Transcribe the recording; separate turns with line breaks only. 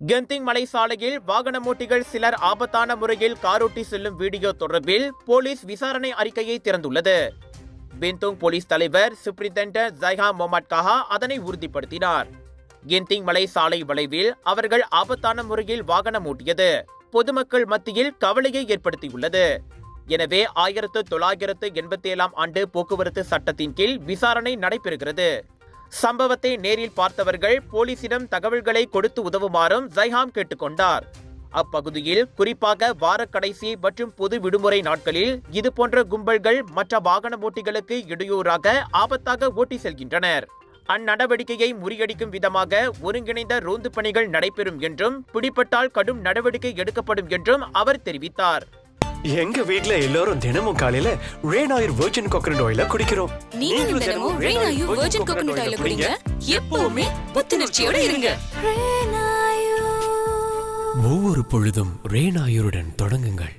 Genting மலை சாலையில் வாகனமோட்டிகள் சிலர் ஆபத்தான முறையில் காரோட்டி செல்லும் வீடியோ தொடர்பில் போலீஸ் விசாரணை அறிக்கையை திறந்துள்ளது. பின்துங் போலீஸ் தலைவர் சூப்பரிண்டென்டன்ட் ஜைஹா மொஹமட் கஹா அதனை உறுதிப்படுத்தினார். கெந்திங் மலை சாலை வளைவில் அவர்கள் ஆபத்தான முறையில் வாகனம் ஓட்டியது பொதுமக்கள் மத்தியில் கவலையை ஏற்படுத்தியுள்ளது. எனவே 1987 ஆண்டு போக்குவரத்து சட்டத்தின் கீழ் விசாரணை நடைபெறுகிறது. சம்பவத்தை நேரில் பார்த்தவர்கள் போலீசிடம் தகவல்களை கொடுத்து உதவுமாறும் ஜைஹாம் கேட்டுக்கொண்டார். அப்பகுதியில் குறிப்பாக வார கடைசி மற்றும் பொது விடுமுறை நாட்களில் இதுபோன்ற கும்பல்கள் மற்ற வாகன ஓட்டிகளுக்கு இடையூறாக ஆபத்தாக ஓட்டி செல்கின்றனர். அந்நடவடிக்கையை முறியடிக்கும் விதமாக ஒருங்கிணைந்த ரோந்து பணிகள் நடைபெறும் என்றும் பிடிபட்டால் கடும் நடவடிக்கை எடுக்கப்படும் என்றும் அவர் தெரிவித்தார்.
எங்க வீட்ல எல்லாரும் தினமும் காலையில ரெய்னாயூர் வெர்ஜின் கோகனட் ஆயில குடிக்கிறோம்.
நீங்க தினமும் ரெய்னாயூர் வெர்ஜின் கோகனட் ஆயில குடிங்க. எப்பவுமே புத்துணர்ச்சியோட இருங்க.
ஒவ்வொரு பொழுதும் ரெய்னாயூருடன் தொடங்குங்கள்.